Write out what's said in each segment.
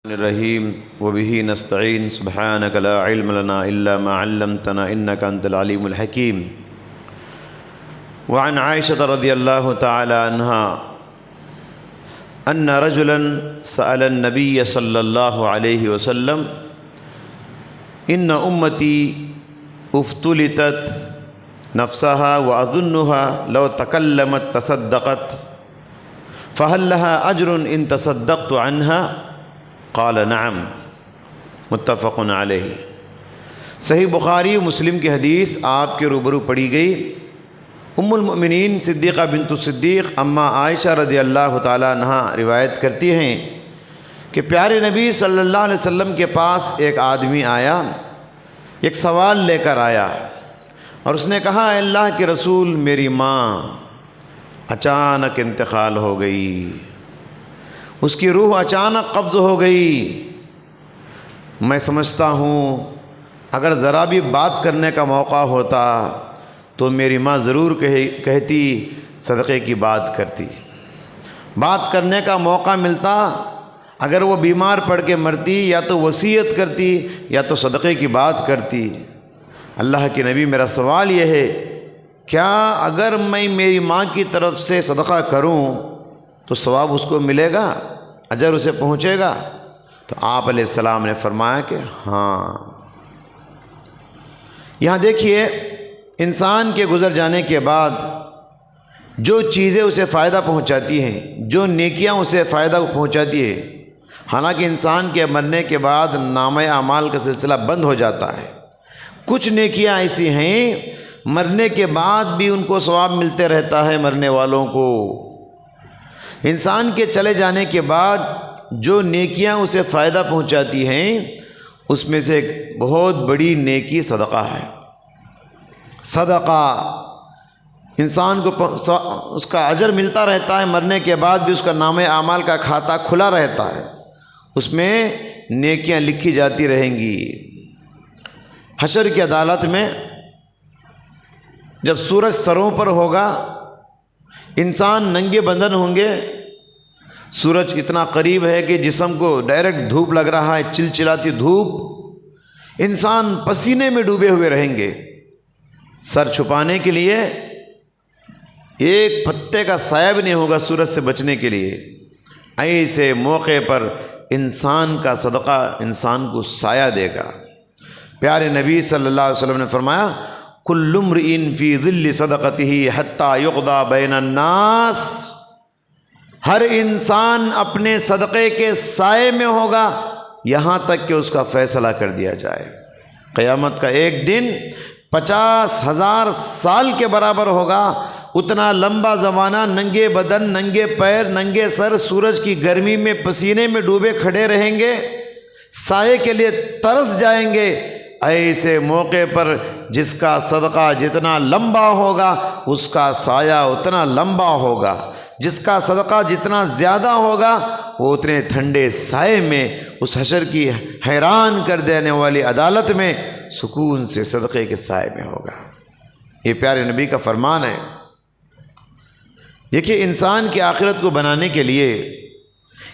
الرحیم وبه نستعین سبحانک لا علم لنا الا ما علمتنا انک انت العلیم الحکیم وعن عائشة رضی اللہ تعالی عنہا ان رجلا سأل النبی صلی اللہ علیہ وسلم ان امتی افتلتت نفسها واظنها لو تکلمت تصدقت فهل لها اجر ان تصدقت عنها قال نعم متفق علیہ۔ صحیح بخاری و مسلم کی حدیث آپ کے روبرو پڑھی گئی۔ ام المؤمنین صدیقہ بنت الصدیق اماں عائشہ رضی اللہ تعالیٰ عنہا روایت کرتی ہیں کہ پیارے نبی صلی اللہ علیہ وسلم کے پاس ایک آدمی آیا، ایک سوال لے کر آیا اور اس نے کہا، اے اللہ کے رسول، میری ماں اچانک انتقال ہو گئی، اس کی روح اچانک قبض ہو گئی۔ میں سمجھتا ہوں اگر ذرا بھی بات کرنے کا موقع ہوتا تو میری ماں ضرور کہتی، صدقے کی بات کرتی، بات کرنے کا موقع ملتا۔ اگر وہ بیمار پڑ کے مرتی یا تو وصیت کرتی یا تو صدقے کی بات کرتی۔ اللہ کے نبی، میرا سوال یہ ہے، کیا اگر میں میری ماں کی طرف سے صدقہ کروں تو ثواب اس کو ملے گا، اجر اسے پہنچے گا؟ تو آپ علیہ السلام نے فرمایا کہ ہاں۔ یہاں دیکھیے، انسان کے گزر جانے کے بعد جو چیزیں اسے فائدہ پہنچاتی ہیں، جو نیکیاں اسے فائدہ پہنچاتی ہیں، حالانکہ انسان کے مرنے کے بعد نامہ اعمال کا سلسلہ بند ہو جاتا ہے، کچھ نیکیاں ایسی ہیں مرنے کے بعد بھی ان کو ثواب ملتے رہتا ہے۔ مرنے والوں کو انسان کے چلے جانے کے بعد جو نیکیاں اسے فائدہ پہنچاتی ہیں، اس میں سے ایک بہت بڑی نیکی صدقہ ہے۔ صدقہ انسان کو اس کا اجر ملتا رہتا ہے، مرنے کے بعد بھی اس کا نامہ اعمال کا کھاتہ کھلا رہتا ہے، اس میں نیکیاں لکھی جاتی رہیں گی۔ حشر کی عدالت میں جب سورج سروں پر ہوگا، انسان ننگے بدن ہوں گے، سورج اتنا قریب ہے کہ جسم کو ڈائریکٹ دھوپ لگ رہا ہے، چلچلاتی دھوپ، انسان پسینے میں ڈوبے ہوئے رہیں گے۔ سر چھپانے کے لیے ایک پتے کا سایہ بھی نہیں ہوگا سورج سے بچنے کے لیے۔ ایسے موقع پر انسان کا صدقہ انسان کو سایہ دے گا۔ پیارے نبی صلی اللہ علیہ وسلم نے فرمایا، کل امرئ فی ظل صدقتہ حتی یقضی بین الناس، ہر انسان اپنے صدقے کے سائے میں ہوگا یہاں تک کہ اس کا فیصلہ کر دیا جائے۔ قیامت کا ایک دن 50,000 سال کے برابر ہوگا، اتنا لمبا زمانہ ننگے بدن، ننگے پیر، ننگے سر، سورج کی گرمی میں پسینے میں ڈوبے کھڑے رہیں گے، سائے کے لیے ترس جائیں گے۔ ایسے موقع پر جس کا صدقہ جتنا لمبا ہوگا اس کا سایہ اتنا لمبا ہوگا، جس کا صدقہ جتنا زیادہ ہوگا وہ اتنے ٹھنڈے سائے میں اس حشر کی حیران کر دینے والی عدالت میں سکون سے صدقے کے سائے میں ہوگا۔ یہ پیارے نبی کا فرمان ہے۔ دیکھیے، انسان کی آخرت کو بنانے کے لیے،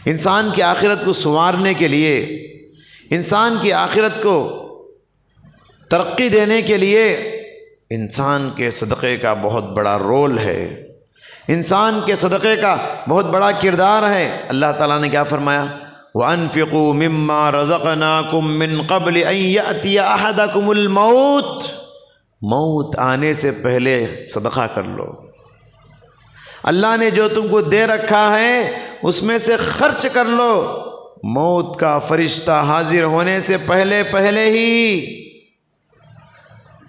انسان کی آخرت کو سنوارنے کے لیے، انسان کی آخرت کو ترقی دینے کے لیے انسان کے صدقے کا بہت بڑا رول ہے، انسان کے صدقے کا بہت بڑا کردار ہے۔ اللہ تعالیٰ نے کیا فرمایا؟ وَأَنفِقُوا مِمَّا رَزَقْنَاكُم مِّن قَبْلِ أَن يَأْتِيَ أَحَدَكُمُ الْمَوْتُ، موت آنے سے پہلے صدقہ کر لو۔ اللہ نے جو تم کو دے رکھا ہے اس میں سے خرچ کر لو، موت کا فرشتہ حاضر ہونے سے پہلے ہی۔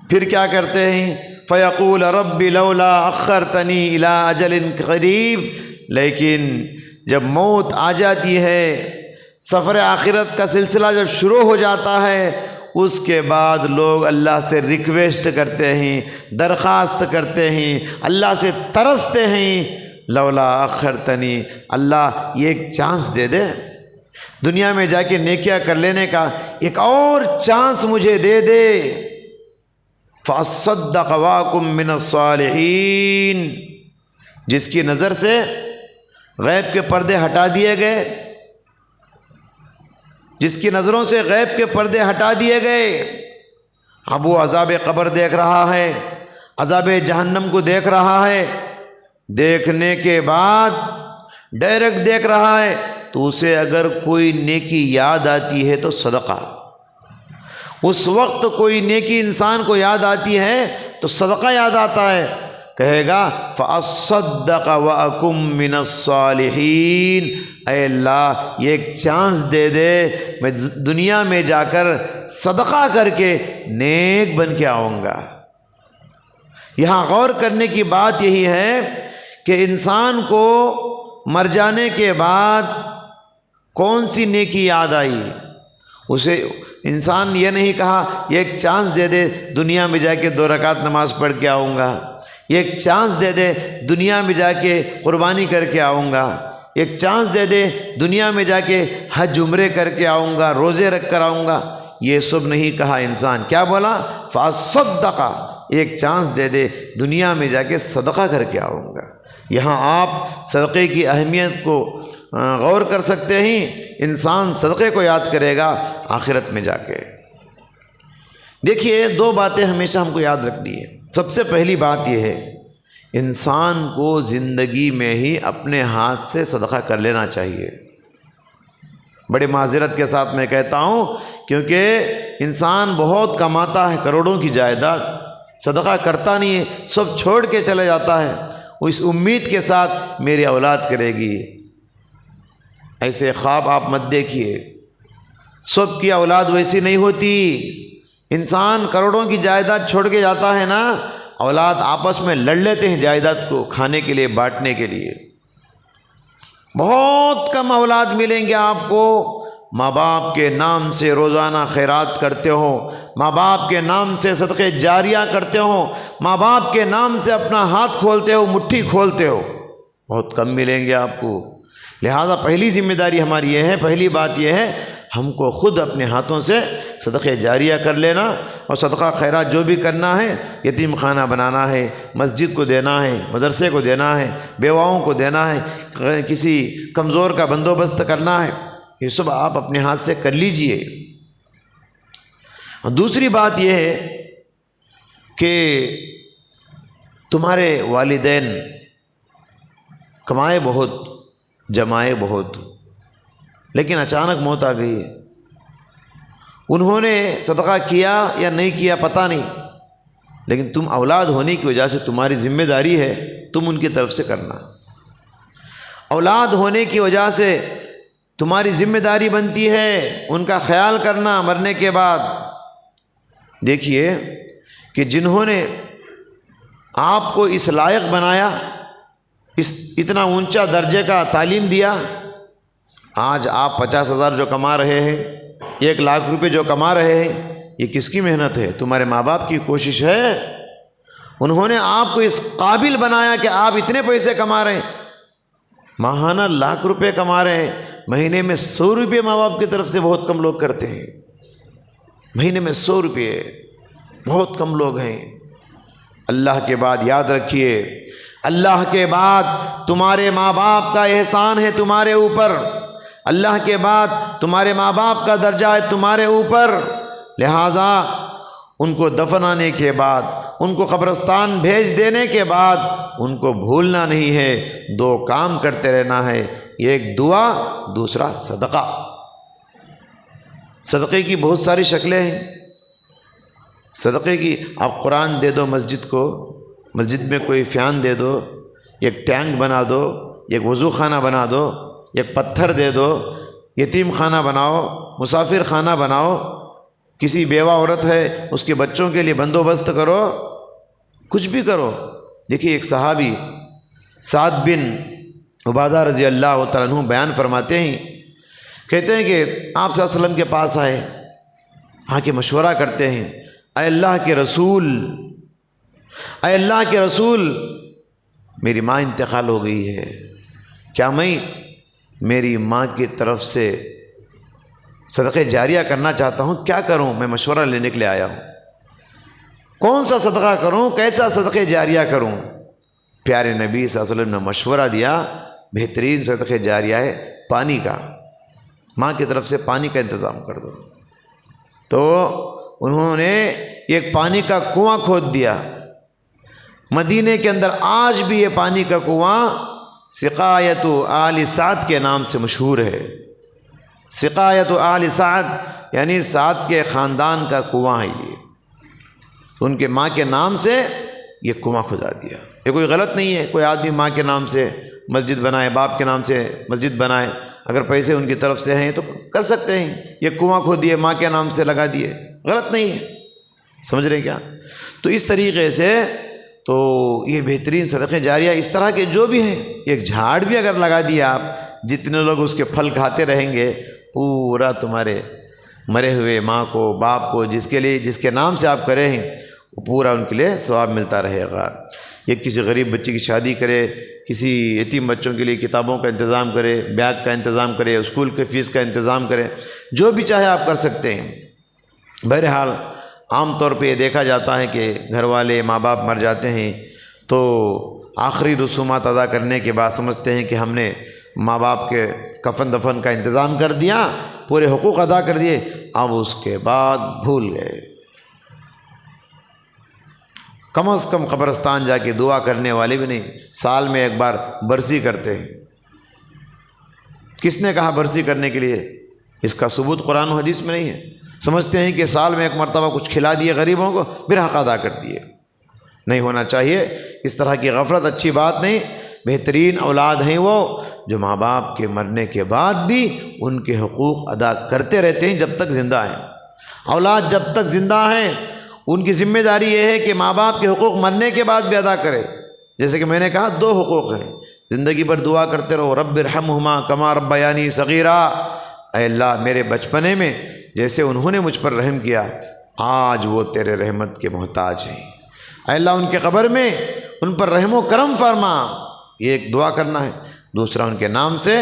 پھر کیا کرتے ہیں؟ فَيَقُولَ رَبِّ لَوْلَا أَخَّرْتَنِي إِلَىٰ أَجَلٍ قَرِيبٍ، لیکن جب موت آ جاتی ہے، سفر آخرت کا سلسلہ جب شروع ہو جاتا ہے، اس کے بعد لوگ اللہ سے ریکویسٹ کرتے ہیں، درخواست کرتے ہیں، اللہ سے ترستے ہیں، لولا اخرتنی، اللہ یہ ایک چانس دے دے، دنیا میں جا کے نیکیاں کر لینے کا ایک اور چانس مجھے دے دے، فَأَصَّدَّقَ وَأَكُن مِّنَ الصَّالِحِينَ، جس کی نظر سے غیب کے پردے ہٹا دیے گئے، جس کی نظروں سے غیب کے پردے ہٹا دیے گئے، اب وہ عذاب قبر دیکھ رہا ہے، عذاب جہنم کو دیکھ رہا ہے، دیکھنے کے بعد ڈائریکٹ دیکھ رہا ہے، تو اسے اگر کوئی نیکی یاد آتی ہے تو صدقہ، اس وقت کوئی نیکی انسان کو یاد آتی ہے تو صدقہ یاد آتا ہے، کہے گا فَأَصَّدَّقَ وَأَكُن مِّنَ الصَّالِحِينَ، اے اللہ یہ ایک چانس دے دے، میں دنیا میں جا کر صدقہ کر کے نیک بن کے آؤں گا۔ یہاں غور کرنے کی بات یہی ہے کہ انسان کو مر جانے کے بعد کون سی نیکی یاد آئی، اسے انسان یہ نہیں کہا یہ ایک چانس دے دے دنیا میں جا کے 2 رکعت نماز پڑھ کے آؤں گا، یہ ایک چانس دے دے دنیا میں جا کے قربانی کر کے آؤں گا، ایک چانس دے دے دنیا میں جا کے حج عمرے کر کے آؤں گا، روزے رکھ کر آؤں گا، یہ سب نہیں کہا انسان۔ کیا بولا؟ فَأَصَّدَّقَ، ایک چانس دے دے دنیا میں جا کے صدقہ کر کے آؤں گا۔ یہاں آپ صدقے کی اہمیت کو غور کر سکتے ہیں، انسان صدقے کو یاد کرے گا آخرت میں جا کے۔ دیکھیے 2 باتیں ہمیشہ ہم کو یاد رکھنی ہے۔ سب سے پہلی بات یہ ہے، انسان کو زندگی میں ہی اپنے ہاتھ سے صدقہ کر لینا چاہیے۔ بڑے معذرت کے ساتھ میں کہتا ہوں، کیونکہ انسان بہت کماتا ہے، کروڑوں کی جائیداد، صدقہ کرتا نہیں ہے، سب چھوڑ کے چلے جاتا ہے، اس امید کے ساتھ میری اولاد کرے گی۔ ایسے خواب آپ مت دیکھیے، سب کی اولاد ویسی نہیں ہوتی۔ انسان کروڑوں کی جائیداد چھوڑ کے جاتا ہے نا، اولاد آپس میں لڑ لیتے ہیں جائیداد کو کھانے کے لیے، بانٹنے کے لیے۔ بہت کم اولاد ملیں گے آپ کو ماں باپ کے نام سے روزانہ خیرات کرتے ہو، ماں باپ کے نام سے صدقے جاریہ کرتے ہو، ماں باپ کے نام سے اپنا ہاتھ کھولتے ہو، مٹھی کھولتے ہو، بہت کم ملیں گے آپ کو۔ لہٰذا پہلی ذمہ داری ہماری یہ ہے، پہلی بات یہ ہے، ہم کو خود اپنے ہاتھوں سے صدقے جاریہ کر لینا، اور صدقہ خیرات جو بھی کرنا ہے، یتیم خانہ بنانا ہے، مسجد کو دینا ہے، مدرسے کو دینا ہے، بیواؤں کو دینا ہے، کسی کمزور کا بندوبست کرنا ہے، یہ سب آپ اپنے ہاتھ سے کر لیجئے۔ اور دوسری بات یہ ہے کہ تمہارے والدین کمائے بہت، جمائے بہت، لیکن اچانک موت آ گئی ہے، انہوں نے صدقہ کیا یا نہیں کیا پتہ نہیں، لیکن تم اولاد ہونے کی وجہ سے تمہاری ذمہ داری ہے، تم ان کی طرف سے کرنا۔ اولاد ہونے کی وجہ سے تمہاری ذمہ داری بنتی ہے ان کا خیال کرنا مرنے کے بعد۔ دیکھیے کہ جنہوں نے آپ کو اس لائق بنایا، اتنا اونچا درجے کا تعلیم دیا، آج آپ 50,000 جو کما رہے ہیں، 1 لاکھ روپے جو کما رہے ہیں، یہ کس کی محنت ہے؟ تمہارے ماں باپ کی کوشش ہے۔ انہوں نے آپ کو اس قابل بنایا کہ آپ اتنے پیسے کما رہے ہیں، ماہانہ 1,00,000 روپے کما رہے ہیں، مہینے میں 100 روپے ماں باپ کی طرف سے بہت کم لوگ کرتے ہیں، مہینے میں 100 روپے بہت کم لوگ ہیں۔ اللہ کے بعد یاد رکھیے، اللہ کے بعد تمہارے ماں باپ کا احسان ہے تمہارے اوپر، اللہ کے بعد تمہارے ماں باپ کا درجہ ہے تمہارے اوپر، لہٰذا ان کو دفنانے کے بعد، ان کو قبرستان بھیج دینے کے بعد ان کو بھولنا نہیں ہے، 2 کام کرتے رہنا ہے، ایک دعا، دوسرا صدقہ۔ صدقے کی بہت ساری شکلیں ہیں۔ صدقے کی آپ قرآن دے دو مسجد کو، مسجد میں کوئی فیان دے دو، ایک ٹینک بنا دو، ایک وضو خانہ بنا دو، ایک پتھر دے دو، یتیم خانہ بناؤ، مسافر خانہ بناؤ، کسی بیوہ عورت ہے اس کے بچوں کے لیے بندوبست کرو، کچھ بھی کرو۔ دیکھیے ایک صحابی سعد بن عبادہ رضی اللہ تعالیٰ عنہ بیان فرماتے ہیں، کہتے ہیں کہ آپ صلی اللہ علیہ وسلم کے پاس آئے، آ کے مشورہ کرتے ہیں، اے اللہ کے رسول، اے اللہ کے رسول، میری ماں انتقال ہو گئی ہے، کیا میں میری ماں کی طرف سے صدقہ جاریہ کرنا چاہتا ہوں، کیا کروں؟ میں مشورہ لینے کے لیے آیا ہوں، کون سا صدقہ کروں، کیسا صدقہ جاریہ کروں؟ پیارے نبی صلی اللہ علیہ وسلم نے مشورہ دیا، بہترین صدقہ جاریہ ہے پانی کا، ماں کی طرف سے پانی کا انتظام کر دو۔ تو انہوں نے ایک پانی کا کنواں کھود دیا۔ مدینے کے اندر آج بھی یہ پانی کا کنواں سقایت آل سعد کے نام سے مشہور ہے۔ سقایت آل سعد یعنی سعد کے خاندان کا کنواں ہے یہ، ان کے ماں کے نام سے یہ کنواں کھدا دیا۔ یہ کوئی غلط نہیں ہے، کوئی آدمی ماں کے نام سے مسجد بنائے، باپ کے نام سے مسجد بنائے، اگر پیسے ان کی طرف سے ہیں تو کر سکتے ہیں۔ یہ کنواں کھود دیے، ماں کے نام سے لگا دیے، غلط نہیں ہے، سمجھ رہے کیا؟ تو اس طریقے سے تو یہ بہترین صدقے جاریہ اس طرح کے جو بھی ہیں، ایک جھاڑ بھی اگر لگا دیا آپ، جتنے لوگ اس کے پھل کھاتے رہیں گے، پورا تمہارے مرے ہوئے ماں کو، باپ کو، جس کے نام سے آپ کرے ہیں، وہ پورا ان کے لیے ثواب ملتا رہے گا۔ یہ کسی غریب بچے کی شادی کرے، کسی یتیم بچوں کے لیے کتابوں کا انتظام کرے، بیگ کا انتظام کرے، اسکول کے فیس کا انتظام کرے، جو بھی چاہے آپ کر سکتے ہیں۔ بہرحال عام طور پہ یہ دیکھا جاتا ہے کہ گھر والے ماں باپ مر جاتے ہیں تو آخری رسومات ادا کرنے کے بعد سمجھتے ہیں کہ ہم نے ماں باپ کے کفن دفن کا انتظام کر دیا، پورے حقوق ادا کر دیے، اب اس کے بعد بھول گئے۔ کم از کم قبرستان جا کے دعا کرنے والے بھی نہیں، سال میں ایک بار برسی کرتے ہیں۔ کس نے کہا برسی کرنے کے لیے؟ اس کا ثبوت قرآن و حدیث میں نہیں ہے۔ سمجھتے ہیں کہ سال میں ایک مرتبہ کچھ کھلا دیے غریبوں کو، پھر حق ادا کر دیے۔ نہیں ہونا چاہیے، اس طرح کی غفلت اچھی بات نہیں۔ بہترین اولاد ہیں وہ جو ماں باپ کے مرنے کے بعد بھی ان کے حقوق ادا کرتے رہتے ہیں جب تک زندہ ہیں۔ اولاد جب تک زندہ ہیں ان کی ذمہ داری یہ ہے کہ ماں باپ کے حقوق مرنے کے بعد بھی ادا کرے۔ جیسے کہ میں نے کہا 2 حقوق ہیں، زندگی بھر دعا کرتے رہو، رب ارحمہما کما ربیانی صغیرا، اے اللہ میرے بچپنے میں جیسے انہوں نے مجھ پر رحم کیا، آج وہ تیرے رحمت کے محتاج ہیں، اے اللہ ان کے قبر میں ان پر رحم و کرم فرما۔ یہ ایک دعا کرنا ہے۔ دوسرا، ان کے نام سے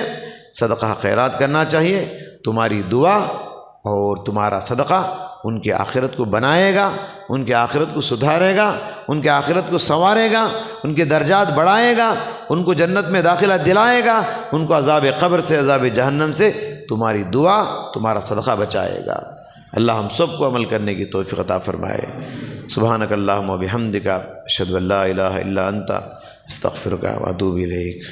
صدقہ خیرات کرنا چاہیے۔ تمہاری دعا اور تمہارا صدقہ ان کی آخرت کو بنائے گا، ان کی آخرت کو سدھارے گا، ان کی آخرت کو سنوارے گا، ان کے درجات بڑھائے گا، ان کو جنت میں داخلہ دلائے گا، ان کو عذاب قبر سے، عذاب جہنم سے تمہاری دعا، تمہارا صدقہ بچائے گا۔ اللہ ہم سب کو عمل کرنے کی توفیق عطا فرمائے۔ سبحانک اللہم و بحمدک، اشہد ان لا الہ الا انت، استغفرک و اتوب الیک۔